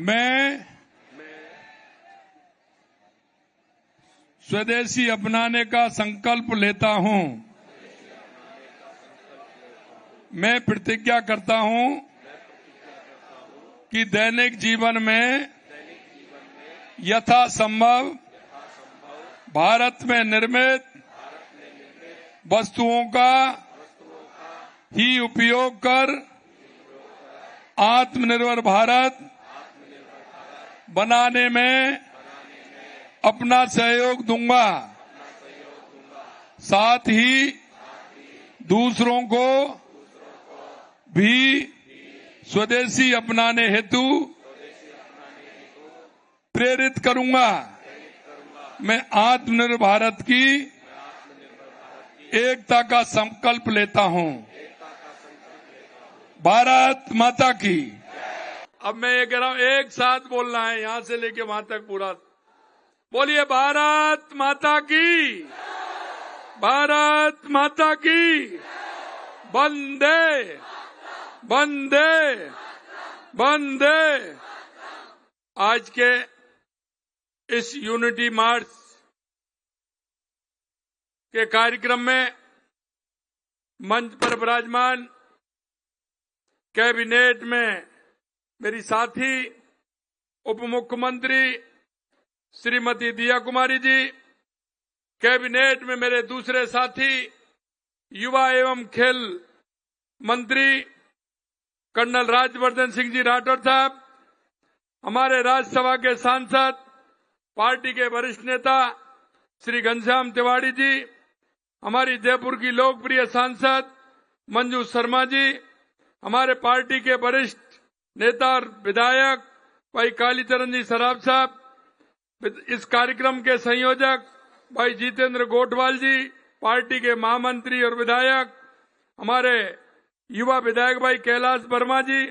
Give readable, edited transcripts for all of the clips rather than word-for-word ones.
मैं स्वदेशी अपनाने का संकल्प लेता हूं। मैं प्रतिज्ञा करता हूं कि दैनिक जीवन में यथासंभव भारत में निर्मित वस्तुओं का ही उपयोग कर आत्मनिर्भर भारत बनाने में अपना सहयोग दूंगा। साथ ही दूसरों को भी स्वदेशी अपनाने हेतु प्रेरित करूंगा। मैं आत्मनिर्भर भारत की एकता का संकल्प लेता हूं। भारत माता की। अब मैं ये कह रहा हूं, एक साथ बोलना है, यहां से लेके वहां तक पूरा बोलिए। भारत माता की, भारत माता की। वंदे वंदे वंदे। आज के इस यूनिटी मार्च के कार्यक्रम में मंच पर विराजमान कैबिनेट में मेरी साथी उप मुख्यमंत्री श्रीमती दिया कुमारी जी, कैबिनेट में मेरे दूसरे साथी युवा एवं खेल मंत्री कर्नल राज्यवर्धन सिंह जी राठौर साहब, हमारे राज्यसभा के सांसद पार्टी के वरिष्ठ नेता श्री घनश्याम तिवारी जी, हमारी जयपुर की लोकप्रिय सांसद मंजू शर्मा जी, हमारे पार्टी के वरिष्ठ नेता और विधायक भाई कालीचरण जी सराफ साहब, इस कार्यक्रम के संयोजक भाई जितेंद्र गोठवाल जी, पार्टी के महामंत्री और विधायक हमारे युवा विधायक भाई कैलाश वर्मा जी,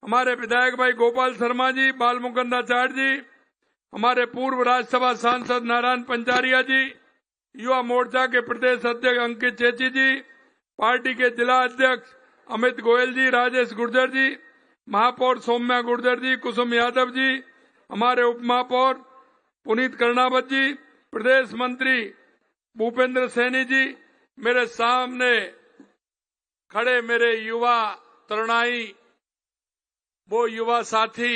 हमारे विधायक भाई गोपाल शर्मा जी, बाल मुकुंदाचार्य जी, हमारे पूर्व राज्यसभा सांसद नारायण पंचारिया जी, युवा मोर्चा के प्रदेश अध्यक्ष अंकित चेची जी, पार्टी के जिला अध्यक्ष अमित गोयल जी, राजेश गुर्जर जी, महापौर सौम्या गुर्जर जी, कुसुम यादव जी, हमारे उप महापौर पुनीत कर्णावत जी, प्रदेश मंत्री भूपेंद्र सैनी जी, मेरे सामने खड़े मेरे युवा तरुणाई, वो युवा साथी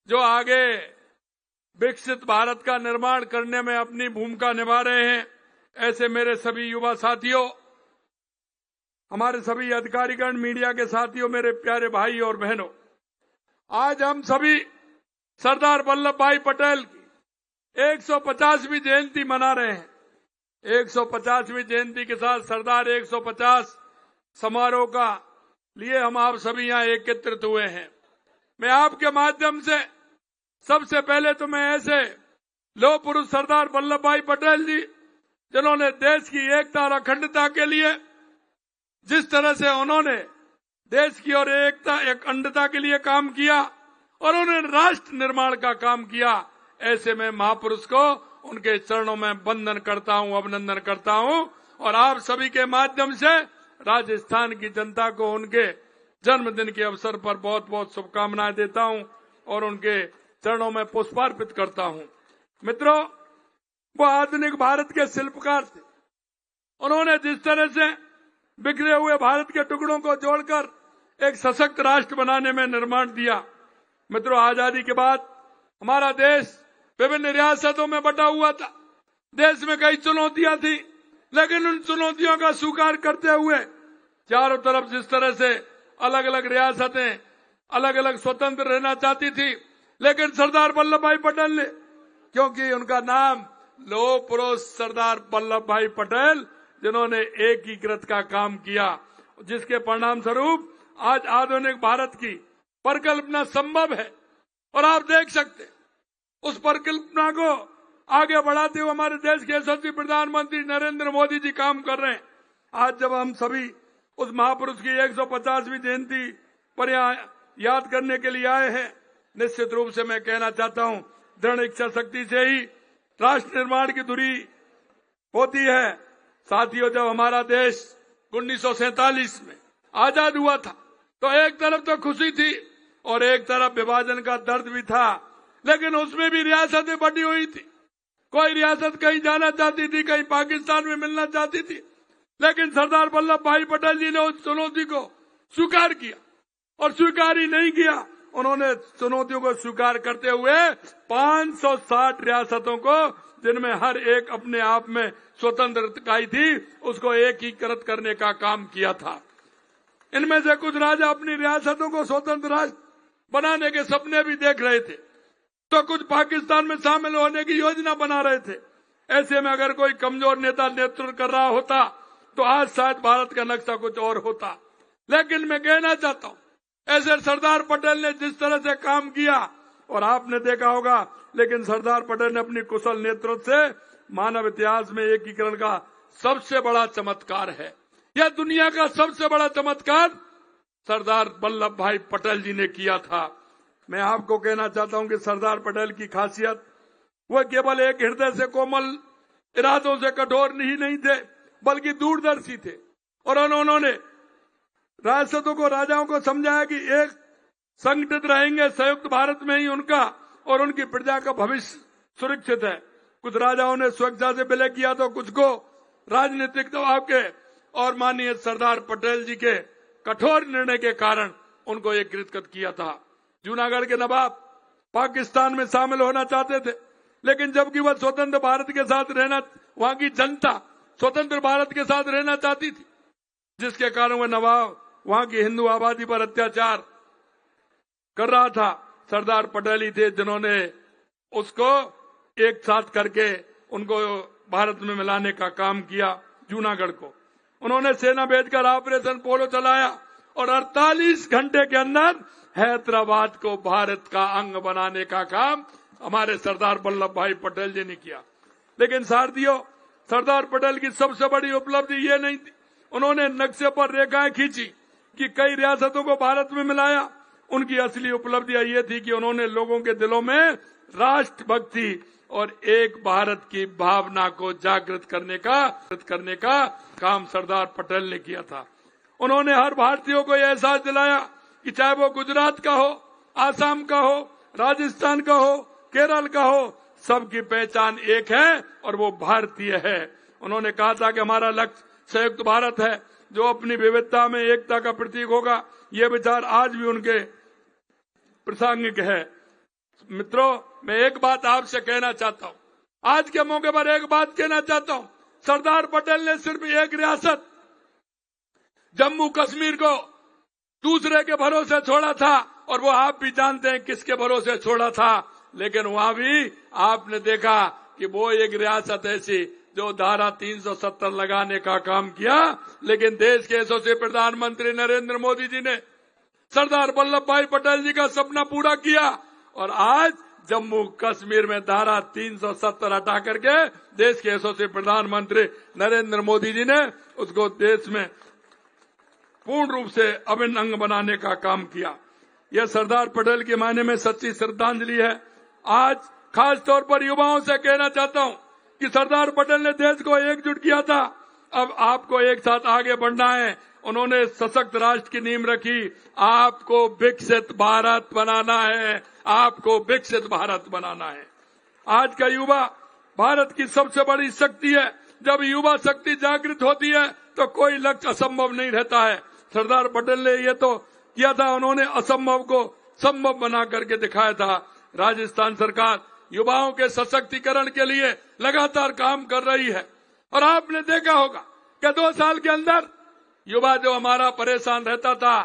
जो आगे विकसित भारत का निर्माण करने में अपनी भूमिका निभा रहे हैं, ऐसे मेरे सभी युवा साथियों, हमारे सभी अधिकारीगण, मीडिया के साथियों, मेरे प्यारे भाई और बहनों, आज हम सभी सरदार वल्लभ भाई पटेल की 150वीं जयंती मना रहे हैं। 150वीं जयंती के साथ सरदार 150 समारोह का लिए हम आप सभी यहाँ एकत्रित हुए हैं। मैं आपके माध्यम से सबसे पहले तो मैं ऐसे लौह पुरुष सरदार वल्लभ भाई पटेल जी, जिन्होंने देश की एकता और अखंडता के लिए जिस तरह से उन्होंने देश की और एकता अखंडता के लिए काम किया और उन्होंने राष्ट्र निर्माण का काम किया, ऐसे में महापुरुष को उनके चरणों में वंदन करता हूं, अभिनंदन करता हूं और आप सभी के माध्यम से राजस्थान की जनता को उनके जन्मदिन के अवसर पर बहुत बहुत शुभकामनाएं देता हूं और उनके चरणों में पुष्पार्पित करता हूं। मित्रों, वो आधुनिक भारत के शिल्पकार थे। उन्होंने जिस तरह से बिखरे हुए भारत के टुकड़ों को जोड़कर एक सशक्त राष्ट्र बनाने में निर्माण दिया। मित्रों, आजादी के बाद हमारा देश विभिन्न रियासतों में बटा हुआ था। देश में कई चुनौतियां थी, लेकिन उन चुनौतियों का स्वीकार करते हुए चारों तरफ जिस तरह से अलग अलग रियासतें अलग अलग स्वतंत्र रहना चाहती थी, लेकिन सरदार वल्लभ भाई पटेल ने, क्योंकि उनका नाम लौह पुरुष सरदार वल्लभ भाई पटेल, जिन्होंने एकीकृत का काम किया, जिसके परिणाम स्वरूप आज आधुनिक भारत की परिकल्पना संभव है। और आप देख सकते उस परिकल्पना को आगे बढ़ाते हुए हमारे देश के यशस्वी प्रधानमंत्री नरेंद्र मोदी जी काम कर रहे हैं। आज जब हम सभी उस महापुरुष की 150वीं जयंती पर याद करने के लिए आए हैं, निश्चित रूप से मैं कहना चाहता हूं, दृढ़ इच्छा शक्ति से ही राष्ट्र निर्माण की धुरी होती है। साथियों, जब हमारा देश 1947 में आजाद हुआ था, तो एक तरफ तो खुशी थी और एक तरफ विभाजन का दर्द भी था, लेकिन उसमें भी रियासतें बटी हुई थी। कोई रियासत कहीं जाना चाहती थी, कहीं पाकिस्तान में मिलना चाहती थी, लेकिन सरदार वल्लभ भाई पटेल जी ने उस चुनौती को स्वीकार किया और स्वीकार ही नहीं किया, उन्होंने चुनौतियों को स्वीकार करते हुए 560 रियासतों को, जिनमें हर एक अपने आप में स्वतंत्र इकाई थी, उसको एकीकृत करने का काम किया था। इनमें से कुछ राजा अपनी रियासतों को स्वतंत्र राष्ट्र बनाने के सपने भी देख रहे थे, तो कुछ पाकिस्तान में शामिल होने की योजना बना रहे थे। ऐसे में अगर कोई कमजोर नेता नेतृत्व कर रहा होता तो आज शायद भारत का नक्शा कुछ और होता। लेकिन मैं कहना चाहता हूं, ऐसे सरदार पटेल ने जिस तरह से काम किया, और आपने देखा होगा, लेकिन सरदार पटेल ने अपनी कुशल नेतृत्व से मानव इतिहास में एकीकरण का सबसे बड़ा चमत्कार है। यह दुनिया का सबसे बड़ा चमत्कार सरदार वल्लभ भाई पटेल जी ने किया था। मैं आपको कहना चाहता हूं कि सरदार पटेल की खासियत, वह केवल एक हृदय से कोमल, इरादों से कठोर ही नहीं थे, बल्कि दूरदर्शी थे। और उन्होंने रियासतों को, राजाओं को समझाया कि एक संगठित रहेंगे, संयुक्त भारत में ही उनका और उनकी प्रजा का भविष्य सुरक्षित है। कुछ राजाओं ने सुरक्षा से विलय किया तो कुछ को राजनीतिक दबाव के और माननीय सरदार पटेल जी के कठोर निर्णय के कारण उनको एकीकृत किया था। जूनागढ़ के नवाब पाकिस्तान में शामिल होना चाहते थे, लेकिन जबकि वह स्वतंत्र भारत के साथ रहना, वहां की जनता स्वतंत्र भारत के साथ रहना चाहती थी, जिसके कारण वह नवाब वहां की हिंदू आबादी पर अत्याचार कर रहा था। सरदार पटेल ही थे जिन्होंने उसको एक साथ करके उनको भारत में मिलाने का काम किया। जूनागढ़ को उन्होंने सेना भेजकर ऑपरेशन पोलो चलाया और 48 घंटे के अंदर हैदराबाद को भारत का अंग बनाने का काम हमारे सरदार वल्लभ भाई पटेल जी ने किया। लेकिन साथियों, सरदार पटेल की सबसे बड़ी उपलब्धि ये नहीं थी, उन्होंने नक्शे पर रेखाएं खींची कि कई रियासतों को भारत में मिलाया। उनकी असली उपलब्धियां ये थी कि उन्होंने लोगों के दिलों में राष्ट्रभक्ति और एक भारत की भावना को जागृत करने का काम सरदार पटेल ने किया था। उन्होंने हर भारतीयों को यह एहसास दिलाया कि चाहे वो गुजरात का हो, आसाम का हो, राजस्थान का हो, केरल का हो, सबकी पहचान एक है और वो भारतीय है। उन्होंने कहा था कि हमारा लक्ष्य संयुक्त भारत है, जो अपनी विविधता में एकता का प्रतीक होगा। ये विचार आज भी उनके प्रासंगिक है। मित्रों, मैं एक बात आपसे कहना चाहता हूं, आज के मौके पर एक बात कहना चाहता हूं, सरदार पटेल ने सिर्फ एक रियासत जम्मू कश्मीर को दूसरे के भरोसे छोड़ा था, और वो आप भी जानते हैं किसके भरोसे छोड़ा था। लेकिन वहां भी आपने देखा कि वो एक रियासत ऐसी जो धारा 370 लगाने का काम किया, लेकिन देश के यशस्वी प्रधानमंत्री नरेंद्र मोदी जी ने सरदार वल्लभ भाई पटेल जी का सपना पूरा किया और आज जम्मू कश्मीर में धारा 370 हटा करके देश के यशस्वी प्रधानमंत्री नरेंद्र मोदी जी ने उसको देश में पूर्ण रूप से अभिन्न अंग बनाने का काम किया। यह सरदार पटेल के मायने में सच्ची श्रद्धांजलि है। आज खास तौर पर युवाओं से कहना चाहता हूं कि सरदार पटेल ने देश को एकजुट किया था, अब आपको एक साथ आगे बढ़ना है। उन्होंने सशक्त राष्ट्र की नींव रखी। आपको विकसित भारत बनाना है, आपको विकसित भारत बनाना है। आज का युवा भारत की सबसे बड़ी शक्ति है। जब युवा शक्ति जागृत होती है तो कोई लक्ष्य असंभव नहीं रहता है। सरदार पटेल ने ये तो किया था, उन्होंने असंभव को संभव बना करके दिखाया था। राजस्थान सरकार युवाओं के सशक्तिकरण के लिए लगातार काम कर रही है और आपने देखा होगा कि 2 साल के अंदर युवा जो हमारा परेशान रहता था,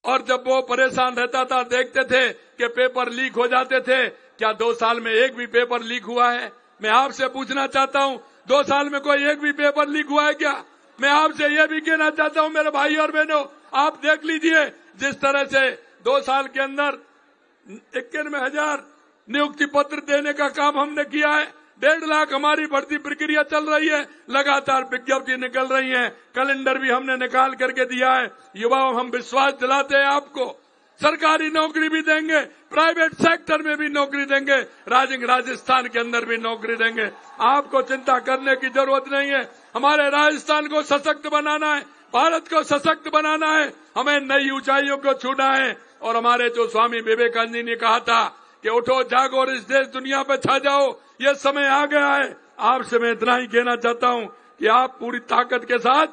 और जब वो परेशान रहता था देखते थे कि पेपर लीक हो जाते थे, क्या 2 साल में एक भी पेपर लीक हुआ है? मैं आपसे पूछना चाहता हूं, 2 साल में कोई एक भी पेपर लीक हुआ है क्या? मैं आपसे ये भी कहना चाहता हूं मेरे भाई और बहनों, आप देख लीजिए जिस तरह से 2 साल के अंदर 91,000 नियुक्ति पत्र देने का काम हमने किया है। 1.5 लाख हमारी भर्ती प्रक्रिया चल रही है, लगातार विज्ञप्ति निकल रही है, कैलेंडर भी हमने निकाल करके दिया है। युवाओं, हम विश्वास दिलाते हैं आपको, सरकारी नौकरी भी देंगे, प्राइवेट सेक्टर में भी नौकरी देंगे, राजस्थान के अंदर भी नौकरी देंगे। आपको चिंता करने की जरूरत नहीं है। हमारे राजस्थान को सशक्त बनाना है, भारत को सशक्त बनाना है, हमें नई ऊंचाइयों को छूना है। और हमारे जो स्वामी विवेकानंद जी ने कहा था कि उठो जागो और इस देश दुनिया पे छा जाओ, ये समय आ गया है। आपसे मैं इतना ही कहना चाहता हूं कि आप पूरी ताकत के साथ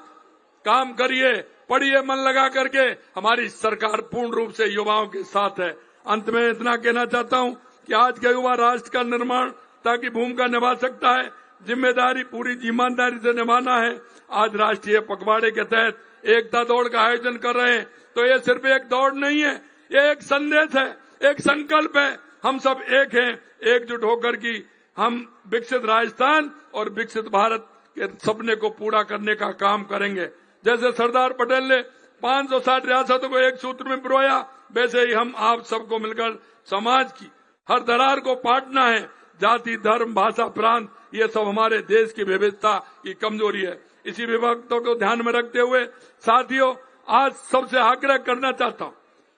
काम करिए, पढ़िए मन लगा करके। हमारी सरकार पूर्ण रूप से युवाओं के साथ है। अंत में इतना कहना चाहता हूं कि आज का युवा राष्ट्र का निर्माण ताकि भूमिका निभा सकता है, जिम्मेदारी पूरी ईमानदारी से निभाना है। आज राष्ट्रीय पखवाड़े के तहत एकता दौड़ का आयोजन कर रहे हैं, तो ये सिर्फ एक दौड़ नहीं है, ये एक संदेश है, एक संकल्प है। हम सब एक हैं, एकजुट होकर की हम विकसित राजस्थान और विकसित भारत के सपने को पूरा करने का काम करेंगे। जैसे सरदार पटेल ने 560 रियासतों को एक सूत्र में पिरोया, वैसे ही हम आप सबको मिलकर समाज की हर दरार को पाटना है। जाति, धर्म, भाषा, प्रांत, ये सब हमारे देश की विविधता की कमजोरी है। इसी विविधता को ध्यान में रखते हुए साथियों, आज सबसे आग्रह करना चाहता हूं,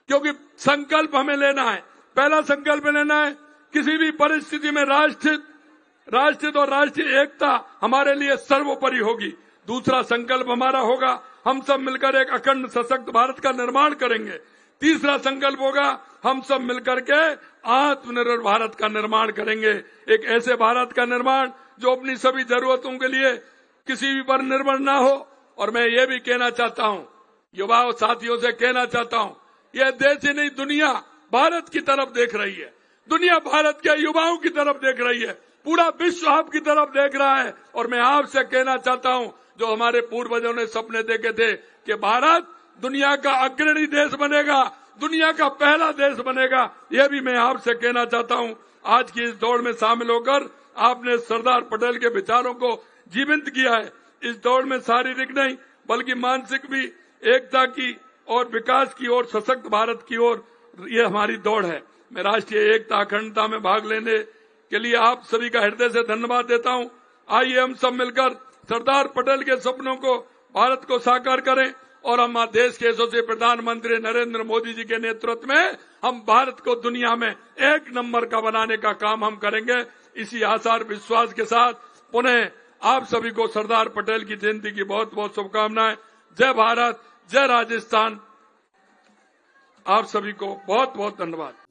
क्योंकि संकल्प हमें लेना है। पहला संकल्प लेना है, किसी भी परिस्थिति में राष्ट्रीय और राष्ट्रीय एकता हमारे लिए सर्वोपरि होगी। दूसरा संकल्प हमारा होगा, हम सब मिलकर एक अखंड सशक्त भारत का निर्माण करेंगे। तीसरा संकल्प होगा, हम सब मिलकर के आत्मनिर्भर भारत का निर्माण करेंगे। एक ऐसे भारत का निर्माण जो अपनी सभी जरूरतों के लिए किसी भी पर निर्भर ना हो। और मैं ये भी कहना चाहता हूं, युवाओं साथियों से कहना चाहता हूं, यह देश ही नहीं दुनिया भारत की तरफ देख रही है। दुनिया भारत के युवाओं की तरफ देख रही है, पूरा विश्व आपकी तरफ देख रहा है। और मैं आपसे कहना चाहता हूं, जो हमारे पूर्वजों ने सपने देखे थे कि भारत दुनिया का अग्रणी देश बनेगा, दुनिया का पहला देश बनेगा, यह भी मैं आपसे कहना चाहता हूं। आज की इस दौड़ में शामिल होकर आपने सरदार पटेल के विचारों को जीवंत किया है। इस दौड़ में शारीरिक नहीं बल्कि मानसिक भी एकता की और विकास की और सशक्त भारत की ओर ये हमारी दौड़ है। मैं राष्ट्रीय एकता अखंडता में भाग लेने के लिए आप सभी का हृदय से धन्यवाद देता हूं। आइए हम सब मिलकर सरदार पटेल के सपनों को, भारत को साकार करें और हम देश के यशस्वी प्रधानमंत्री नरेंद्र मोदी जी के नेतृत्व में हम भारत को दुनिया में एक नंबर का बनाने का काम हम करेंगे। इसी आशा और विश्वास के साथ पुनः आप सभी को सरदार पटेल की जयंती की बहुत बहुत शुभकामनाएं। जय भारत, जय राजस्थान। आप सभी को बहुत बहुत धन्यवाद।